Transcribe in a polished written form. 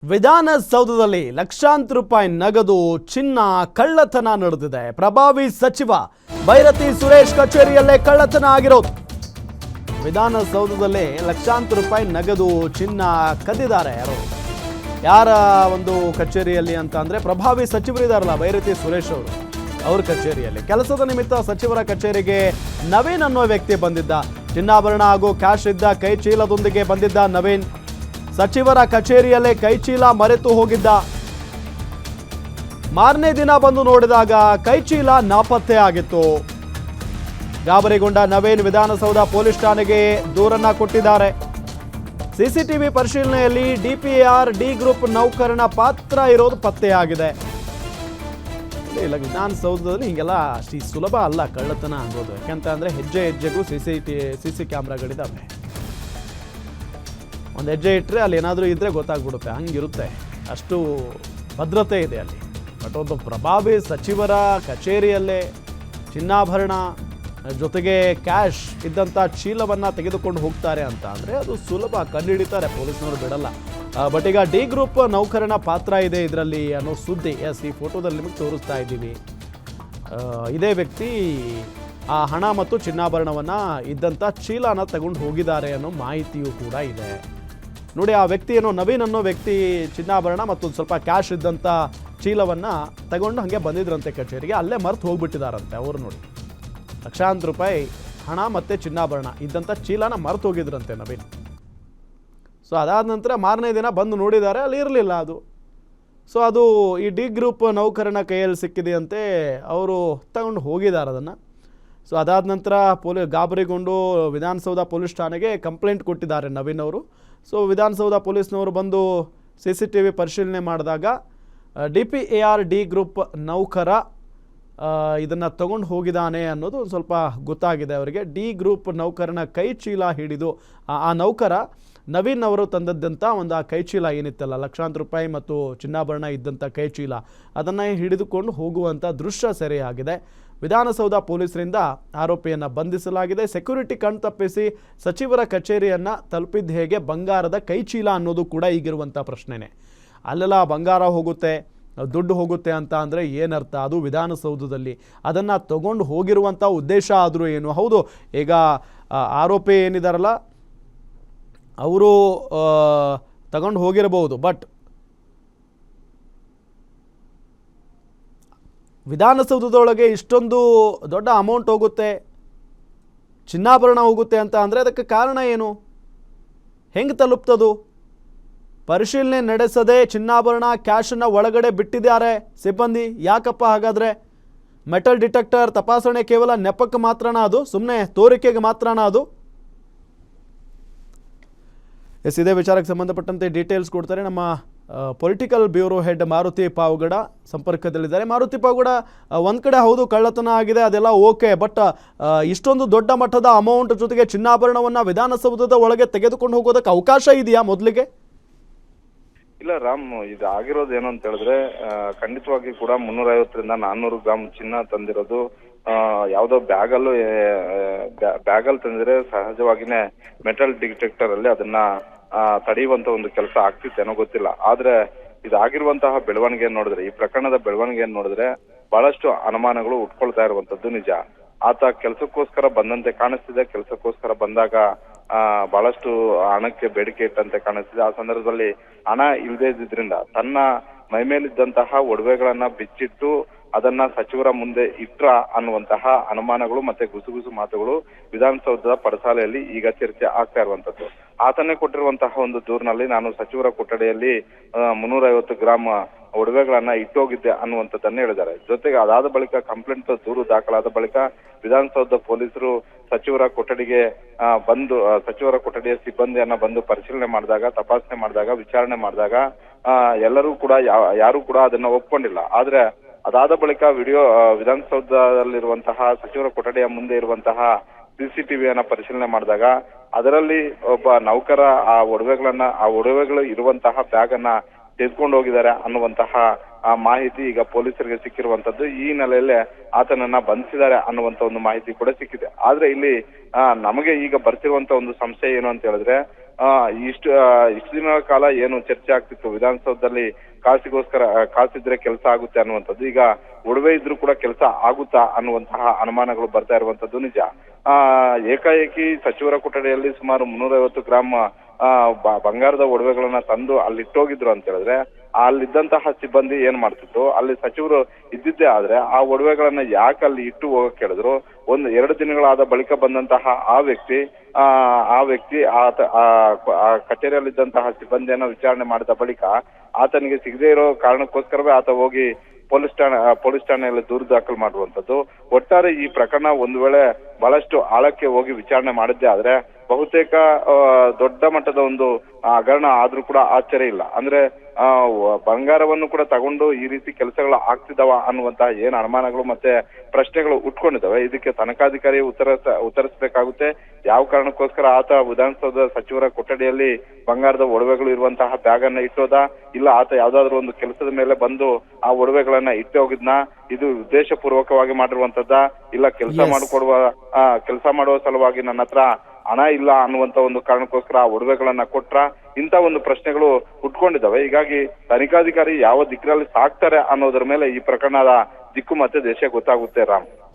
ವಿಧಾನಸೌಧದಲ್ಲಿ ಲಕ್ಷಾಂತರ ರೂಪಾಯಿ ನಗದು ಚಿನ್ನ ಕಳ್ಳತನ ನಡೆದಿದೆ. ಪ್ರಭಾವಿ ಸಚಿವ ಭೈರತಿ ಸುರೇಶ್ ಕಚೇರಿಯಲ್ಲೇ ಕಳ್ಳತನ ಆಗಿರೋದು. ವಿಧಾನಸೌಧದಲ್ಲಿ ಲಕ್ಷಾಂತರ ರೂಪಾಯಿ ನಗದು ಚಿನ್ನ ಕದ್ದಿದ್ದಾರೆ. ಯಾರ ಒಂದು ಕಚೇರಿಯಲ್ಲಿ ಅಂತ ಅಂದ್ರೆ ಪ್ರಭಾವಿ ಸಚಿವರಿದಾರಲ್ಲ ಭೈರತಿ ಸುರೇಶ್ ಅವರು, ಅವ್ರ ಕಚೇರಿಯಲ್ಲಿ ಕೆಲಸದ ನಿಮಿತ್ತ ಸಚಿವರ ಕಚೇರಿಗೆ ನವೀನ್ ಅನ್ನೋ ವ್ಯಕ್ತಿ ಬಂದಿದ್ದ. ಚಿನ್ನಾಭರಣ ಹಾಗೂ ಕ್ಯಾಶ್ ಇದ್ದ ಕೈ ಚೀಲದೊಂದಿಗೆ ಬಂದಿದ್ದ ನವೀನ್ ಸಚಿವರ ಕಚೇರಿಯಲ್ಲೇ ಕೈಚೀಲ ಮರೆತು ಹೋಗಿದ್ದ. ಮಾರನೇ ದಿನ ಬಂದು ನೋಡಿದಾಗ ಕೈಚೀಲ ನಾಪತ್ತೆ ಆಗಿತ್ತು. ಗಾಬರಿಗೊಂಡ ನವೀನ್ ವಿಧಾನಸೌಧ ಪೊಲೀಸ್ ಠಾಣೆಗೆ ದೂರನ್ನ ಕೊಟ್ಟಿದ್ದಾರೆ. ಸಿಸಿಟಿವಿ ಪರಿಶೀಲನೆಯಲ್ಲಿ ಡಿಪಿಆರ್ ಡಿ ಗ್ರೂಪ್ ನೌಕರನ ಪಾತ್ರ ಇರೋದು ಪತ್ತೆಯಾಗಿದೆ. ಇಲ್ಲ, ವಿಧಾನಸೌಧದಲ್ಲಿ ಹಿಂಗೆಲ್ಲ ಅಷ್ಟು ಸುಲಭ ಅಲ್ಲ ಕಳ್ಳತನ ಆಗೋದು. ಯಾಕಂತ ಅಂದ್ರೆ ಹೆಜ್ಜೆ ಹೆಜ್ಜೆಗೂ ಸಿಸಿ ಕ್ಯಾಮ್ರಾಗಳಿದ್ದಾವೆ. ಒಂದು ಹೆಜ್ಜೆ ಇಟ್ಟರೆ ಅಲ್ಲಿ ಏನಾದರೂ ಇದ್ದರೆ ಗೊತ್ತಾಗ್ಬಿಡುತ್ತೆ, ಹಂಗಿರುತ್ತೆ, ಅಷ್ಟು ಭದ್ರತೆ ಇದೆ ಅಲ್ಲಿ. ಬಟ್ ಒಬ್ಬ ಪ್ರಭಾವಿ ಸಚಿವರ ಕಚೇರಿಯಲ್ಲೇ ಚಿನ್ನಾಭರಣ ಜೊತೆಗೆ ಕ್ಯಾಶ್ ಇದ್ದಂಥ ಚೀಲವನ್ನು ತೆಗೆದುಕೊಂಡು ಹೋಗ್ತಾರೆ ಅಂತ ಅಂದರೆ ಅದು ಸುಲಭ, ಕಂಡುಹಿಡಿತಾರೆ, ಪೊಲೀಸ್ನವರು ಬಿಡಲ್ಲ. ಬಟ್ ಈಗ ಡಿ ಗ್ರೂಪ್ ನೌಕರನ ಪಾತ್ರ ಇದೆ ಇದರಲ್ಲಿ ಅನ್ನೋ ಸುದ್ದಿ ಈ ಫೋಟೋದಲ್ಲಿ ನಿಮಗೆ ತೋರಿಸ್ತಾ ಇದ್ದೀವಿ. ಇದೇ ವ್ಯಕ್ತಿ ಆ ಹಣ ಮತ್ತು ಚಿನ್ನಾಭರಣವನ್ನು ಇದ್ದಂಥ ಚೀಲನ ತಗೊಂಡು ಹೋಗಿದ್ದಾರೆ ಅನ್ನೋ ಮಾಹಿತಿಯೂ ಕೂಡ ಇದೆ. ನೋಡಿ, ಆ ವ್ಯಕ್ತಿ ಏನೋ ನವೀನ್ ಅನ್ನೋ ವ್ಯಕ್ತಿ ಚಿನ್ನಾಭರಣ ಮತ್ತು ಸ್ವಲ್ಪ ಕ್ಯಾಶ್ ಇದ್ದಂಥ ಚೀಲವನ್ನು ತಗೊಂಡು ಹಾಗೆ ಬಂದಿದ್ರಂತೆ ಕಚೇರಿಗೆ. ಅಲ್ಲೇ ಮರ್ತು ಹೋಗ್ಬಿಟ್ಟಿದ್ದಾರಂತೆ ಅವರು. ನೋಡಿ, ಲಕ್ಷಾಂತರ ರೂಪಾಯಿ ಹಣ ಮತ್ತು ಚಿನ್ನಾಭರಣ ಇದ್ದಂಥ ಚೀಲನ ಮರ್ತು ಹೋಗಿದ್ರಂತೆ ನವೀನ್. ಸೊ ಅದಾದ ನಂತರ ಮಾರನೇ ದಿನ ಬಂದು ನೋಡಿದ್ದಾರೆ, ಅಲ್ಲಿ ಇರಲಿಲ್ಲ ಅದು. ಸೊ ಅದು ಈ ಡಿ ಗ್ರೂಪ್ ನೌಕರನ ಕೈಯಲ್ಲಿ ಸಿಕ್ಕಿದೆಯಂತೆ, ಅವರು ತಗೊಂಡು ಹೋಗಿದ್ದಾರೆ ಅದನ್ನು. ಸೊ ಅದಾದ ನಂತರ ಗಾಬರಿಗೊಂಡು ವಿಧಾನಸೌಧ ಪೊಲೀಸ್ ಠಾಣೆಗೆ ಕಂಪ್ಲೇಂಟ್ ಕೊಟ್ಟಿದ್ದಾರೆ ನವೀನ್ ಅವರು. ಸೊ ವಿಧಾನಸೌಧ ಪೊಲೀಸ್ನವರು ಬಂದು CCTV ಪರಿಶೀಲನೆ ಮಾಡಿದಾಗ DPAR ಡಿ ಗ್ರೂಪ್ ನೌಕರ ಇದನ್ನು ತಗೊಂಡು ಹೋಗಿದ್ದಾನೆ ಅನ್ನೋದು ಒಂದು ಸ್ವಲ್ಪ ಗೊತ್ತಾಗಿದೆ ಅವರಿಗೆ. ಡಿ ಗ್ರೂಪ್ ನೌಕರನ ಕೈ ಚೀಲ ಹಿಡಿದು ಆ ನೌಕರ ನವೀನ್ ಅವರು ತಂದದ್ದಂಥ ಒಂದು ಆ ಕೈಚೀಲ ಏನಿತ್ತಲ್ಲ, ಲಕ್ಷಾಂತರ ರೂಪಾಯಿ ಮತ್ತು ಚಿನ್ನಾಭರಣ ಇದ್ದಂಥ ಕೈಚೀಲ, ಅದನ್ನು ಹಿಡಿದುಕೊಂಡು ಹೋಗುವಂಥ ದೃಶ್ಯ ಸೆರೆಯಾಗಿದೆ. ವಿಧಾನಸೌಧ ಪೊಲೀಸರಿಂದ ಆರೋಪಿಯನ್ನು ಬಂಧಿಸಲಾಗಿದೆ. ಸೆಕ್ಯೂರಿಟಿ ಕಣ್ತಪ್ಪಿಸಿ ಸಚಿವರ ಕಚೇರಿಯನ್ನು ತಲುಪಿದ್ದು ಹೇಗೆ? ಬಂಗಾರದ ಕೈಚೀಲ ಅನ್ನೋದು ಕೂಡ ಈಗಿರುವಂಥ ಪ್ರಶ್ನೆನೇ. ಅಲ್ಲೆಲ್ಲ ಬಂಗಾರ ಹೋಗುತ್ತೆ, ದುಡ್ಡು ಹೋಗುತ್ತೆ ಅಂತ ಅಂದರೆ ಏನರ್ಥ? ಅದು ವಿಧಾನಸೌಧದಲ್ಲಿ ಅದನ್ನು ತಗೊಂಡು ಹೋಗಿರುವಂಥ ಉದ್ದೇಶ ಆದರೂ ಏನು? ಹೌದು, ಈಗ ಆರೋಪಿ ಏನಿದಾರಲ್ಲ ಅವರು ತಗೊಂಡು ಹೋಗಿರಬಹುದು, ಬಟ್ ವಿಧಾನಸೌಧದೊಳಗೆ ಇಷ್ಟೊಂದು ದೊಡ್ಡ ಅಮೌಂಟ್ ಹೋಗುತ್ತೆ, ಚಿನ್ನಾಭರಣ ಹೋಗುತ್ತೆ ಅಂತ ಅಂದರೆ ಅದಕ್ಕೆ ಕಾರಣ ಏನು? ಹೆಂಗೆ ತಲುಪ್ತದು? ಪರಿಶೀಲನೆ ನಡೆಸದೆ ಚಿನ್ನಾಭರಣ ಕ್ಯಾಶನ್ನು ಒಳಗಡೆ ಬಿಟ್ಟಿದ್ದಾರೆ ಸಿಬ್ಬಂದಿ. ಯಾಕಪ್ಪ ಹಾಗಾದರೆ? ಮೆಟಲ್ ಡಿಟೆಕ್ಟರ್ ತಪಾಸಣೆ ಕೇವಲ ನೆಪಕ್ಕೆ ಮಾತ್ರನಾ ಅದು? ಸುಮ್ಮನೆ ತೋರಿಕೆಗೆ ಮಾತ್ರನಾ ಅದು? ಇದೇ ವಿಚಾರಕ್ಕೆ ಸಂಬಂಧಪಟ್ಟಂತೆ ಡೀಟೇಲ್ಸ್ ಕೊಡ್ತಾರೆ ನಮ್ಮ political bureau head Maruti Pavagada ಸಂಪರ್ಕದಲ್ಲಿದ್ದಾರೆ. ಮಾರುತಿ ಪಾವಗಡ, ಒಂದು ಕಡೆ ಹೌದು ಕಳ್ಳತನ ಆಗಿದೆ, ಅದೆಲ್ಲ ಓಕೆ, ಬಟ್ ಇಷ್ಟೊಂದು ದೊಡ್ಡ ಮಟ್ಟದ ಅಮೌಂಟ್ ಜೊತೆಗೆ ಚಿನ್ನಾಭರಣವನ್ನು ವಿಧಾನಸೌಧದ ಒಳಗೆ ತೆಗೆದುಕೊಂಡು ಹೋಗೋದಕ್ಕೆ ಅವಕಾಶ ಇದೆಯಾ ಮೊದಲಿಗೆ? ಇಲ್ಲ ರಾಮ್, ಇದು ಆಗಿರೋದು ಏನು ಅಂತ ಹೇಳಿದ್ರೆ ಖಂಡಿತವಾಗಿ ಕೂಡ 350ರಿಂದ 400 ಗ್ರಾಮ್ ಚಿನ್ನ ತಂದಿರೋದು. ಯಾವ್ದೋ ಬ್ಯಾಗಲ್ಲಿ ತಂದಿದ್ರೆ ಸಹಜವಾಗಿನೇ ಮೆಟಲ್ ಡಿಟೆಕ್ಟರ್ ಅಲ್ಲಿ ಅದನ್ನ ತಡೆಯುವಂತ ಒಂದು ಕೆಲಸ ಆಗ್ತಿತ್ತೇನೋ ಗೊತ್ತಿಲ್ಲ. ಆದ್ರೆ ಇದಾಗಿರುವಂತಹ ಬೆಳವಣಿಗೆ ನೋಡಿದ್ರೆ, ಈ ಪ್ರಕರಣದ ಬೆಳವಣಿಗೆ ನೋಡಿದ್ರೆ ಬಹಳಷ್ಟು ಅನುಮಾನಗಳು ಉಟ್ಕೊಳ್ತಾ ಇರುವಂತದ್ದು ನಿಜ. ಆತ ಕೆಲಸಕ್ಕೋಸ್ಕರ ಬಂದಂತೆ ಕಾಣಿಸ್ತಿದೆ. ಕೆಲಸಕ್ಕೋಸ್ಕರ ಬಂದಾಗ ಬಹಳಷ್ಟು ಹಣಕ್ಕೆ ಬೇಡಿಕೆ ಇಟ್ಟಂತೆ ಕಾಣಿಸ್ತಿದೆ. ಆ ಸಂದರ್ಭದಲ್ಲಿ ಹಣ ಇಲ್ಲದೆ ಇದ್ದಿದ್ರಿಂದ ತನ್ನ ಮೈಮೇಲಿದ್ದಂತಹ ಒಡವೆಗಳನ್ನ ಬಿಚ್ಚಿಟ್ಟು ಅದನ್ನ ಸಚಿವರ ಮುಂದೆ ಇಟ್ರ ಅನ್ನುವಂತಹ ಅನುಮಾನಗಳು ಮತ್ತೆ ಗುಸುಗುಸು ಮಾತುಗಳು ವಿಧಾನಸೌಧದ ಪಡಸಾಲೆಯಲ್ಲಿ ಈಗ ಚರ್ಚೆ ಆಗ್ತಾ ಇರುವಂತದ್ದು. ಆತನೇ ಕೊಟ್ಟಿರುವಂತಹ ಒಂದು ದೂರಿನಲ್ಲಿ ನಾನು ಸಚಿವರ ಕೊಠಡಿಯಲ್ಲಿ 350 ಗ್ರಾಮ್ ಒಡವೆಗಳನ್ನ ಇಟ್ಟೋಗಿದ್ದೆ ಅನ್ನುವಂಥದ್ದನ್ನ ಹೇಳಿದ್ದಾರೆ. ಜೊತೆಗೆ ಅದಾದ ಬಳಿಕ ಕಂಪ್ಲೇಂಟ್ ದೂರು ದಾಖಲಾದ ಬಳಿಕ ವಿಧಾನಸೌಧ ಪೊಲೀಸರು ಸಚಿವರ ಕೊಠಡಿಗೆ ಬಂದು ಸಚಿವರ ಕೊಠಡಿಯ ಸಿಬ್ಬಂದಿಯನ್ನ ಬಂದು ಪರಿಶೀಲನೆ ಮಾಡಿದಾಗ, ತಪಾಸಣೆ ಮಾಡಿದಾಗ, ವಿಚಾರಣೆ ಮಾಡಿದಾಗ ಎಲ್ಲರೂ ಕೂಡ ಯಾರು ಕೂಡ ಅದನ್ನ ಒಪ್ಕೊಂಡಿಲ್ಲ. ಆದ್ರೆ ಅದಾದ ಬಳಿಕ ವಿಧಾನಸೌಧದಲ್ಲಿರುವಂತಹ ಸಚಿವರ ಕೊಠಡಿಯ ಮುಂದೆ ಇರುವಂತಹ CCTVಯನ್ನ ಪರಿಶೀಲನೆ ಮಾಡಿದಾಗ ಅದರಲ್ಲಿ ಒಬ್ಬ ನೌಕರ ಆ ಒಡವೆಗಳು ಇರುವಂತಹ ಬ್ಯಾಗ್ ಅನ್ನ ತೆಗೆದುಕೊಂಡು ಹೋಗಿದ್ದಾರೆ ಅನ್ನುವಂತಹ ಮಾಹಿತಿ ಈಗ ಪೊಲೀಸರಿಗೆ ಸಿಕ್ಕಿರುವಂತದ್ದು. ಈ ನೆಲೆಯಲ್ಲೇ ಆತನನ್ನ ಬಂಧಿಸಿದ್ದಾರೆ ಅನ್ನುವಂತ ಒಂದು ಮಾಹಿತಿ ಕೂಡ ಸಿಕ್ಕಿದೆ. ಆದ್ರೆ ಇಲ್ಲಿ ನಮಗೆ ಈಗ ಬರ್ತಿರುವಂತ ಒಂದು ಸಂಶಯ ಏನು ಅಂತ ಹೇಳಿದ್ರೆ, ಇಷ್ಟು ದಿನಗಳ ಕಾಲ ಏನು ಚರ್ಚೆ ಆಗ್ತಿತ್ತು ವಿಧಾನಸೌಧದಲ್ಲಿ ಕಾಸಿದ್ರೆ ಕೆಲಸ ಆಗುತ್ತೆ ಅನ್ನುವಂಥದ್ದು, ಈಗ ಒಡವೆ ಇದ್ರೂ ಕೂಡ ಕೆಲಸ ಆಗುತ್ತಾ ಅನ್ನುವಂತಹ ಅನುಮಾನಗಳು ಬರ್ತಾ ಇರುವಂತದ್ದು ನಿಜ. ಏಕಾಏಕಿ ಸಚಿವರ ಕೊಠಡಿಯಲ್ಲಿ ಸುಮಾರು 350 ಗ್ರಾಂ ಬಂಗಾರದ ಒಡವೆಗಳನ್ನ ತಂದು ಅಲ್ಲಿ ಇಟ್ಟೋಗಿದ್ರು ಅಂತ ಹೇಳಿದ್ರೆ, ಅಲ್ಲಿದ್ದಂತಹ ಸಿಬ್ಬಂದಿ ಏನ್ ಮಾಡ್ತಿತ್ತು, ಅಲ್ಲಿ ಸಚಿವರು ಇದ್ದಿದ್ದೇ ಆದ್ರೆ ಆ ಒಡವೆಗಳನ್ನ ಯಾಕೆ ಅಲ್ಲಿ ಇಟ್ಟು ಹೋಗಕ್ ಹೇಳಿದ್ರು. 1-2 ದಿನಗಳಾದ ಬಳಿಕ ಬಂದಂತಹ ಆ ವ್ಯಕ್ತಿ ಕಚೇರಿಯಲ್ಲಿದ್ದಂತಹ ಸಿಬ್ಬಂದಿಯನ್ನ ವಿಚಾರಣೆ ಮಾಡಿದ ಬಳಿಕ ಆತನಿಗೆ ಸಿಗದೆ ಇರೋ ಕಾರಣಕ್ಕೋಸ್ಕರವೇ ಆತ ಹೋಗಿ ಪೊಲೀಸ್ ಠಾಣೆಯಲ್ಲಿ ದೂರು ದಾಖಲು ಮಾಡುವಂತದ್ದು. ಒಟ್ಟಾರೆ ಈ ಪ್ರಕರಣ ಒಂದು ವೇಳೆ ಬಹಳಷ್ಟು ಆಳಕ್ಕೆ ಹೋಗಿ ವಿಚಾರಣೆ ಮಾಡಿದ್ದೆ ಆದ್ರೆ ಬಹುತೇಕ ದೊಡ್ಡ ಮಟ್ಟದ ಒಂದು ಹಗರಣ ಆದ್ರೂ ಕೂಡ ಆಶ್ಚರ್ಯ ಇಲ್ಲ. ಅಂದ್ರೆ ಬಂಗಾರವನ್ನು ಕೂಡ ತಗೊಂಡು ಈ ರೀತಿ ಕೆಲಸಗಳು ಆಗ್ತಿದಾವ ಅನ್ನುವಂತಹ ಏನ್ ಅನುಮಾನಗಳು ಮತ್ತೆ ಪ್ರಶ್ನೆಗಳು ಉಟ್ಕೊಂಡಿದ್ದಾವೆ. ಇದಕ್ಕೆ ತನಿಖಾಧಿಕಾರಿ ಉತ್ತರಿಸಬೇಕಾಗುತ್ತೆ. ಯಾವ ಕಾರಣಕ್ಕೋಸ್ಕರ ಆತ ವಿಧಾನಸೌಧ ಸಚಿವರ ಕೊಠಡಿಯಲ್ಲಿ ಬಂಗಾರದ ಒಡವೆಗಳು ಇರುವಂತಹ ಬ್ಯಾಗ್ ಅನ್ನ ಇಟ್ಟೋದ, ಇಲ್ಲ ಆತ ಯಾವ್ದಾದ್ರು ಒಂದು ಕೆಲಸದ ಮೇಲೆ ಬಂದು ಆ ಒಡವೆಗಳನ್ನ ಇಟ್ಟು ಹೋಗಿದ್ನ, ಇದು ಉದ್ದೇಶ ಪೂರ್ವಕವಾಗಿ ಮಾಡಿರುವಂತದ್ದ, ಇಲ್ಲ ಕೆಲಸ ಮಾಡುವ ಸಲುವಾಗಿ ನನ್ನ ಹತ್ರ ಹಣ ಇಲ್ಲ ಅನ್ನುವಂತ ಒಂದು ಕಾರಣಕ್ಕೋಸ್ಕರ ಆ ಒಡವೆಗಳನ್ನ ಕೊಟ್ರ, ಇಂತ ಒಂದು ಪ್ರಶ್ನೆಗಳು ಉಟ್ಕೊಂಡಿದ್ದಾವೆ. ಹೀಗಾಗಿ ತನಿಖಾಧಿಕಾರಿ ಯಾವ ದಿಕ್ಕಿನಲ್ಲಿ ಸಾಕ್ತಾರೆ ಅನ್ನೋದ್ರ ಮೇಲೆ ಈ ಪ್ರಕರಣದ ದಿಕ್ಕು ಮತ್ತೆ ದೇಶ ಗೊತ್ತಾಗುತ್ತೆ ರಾಮ್.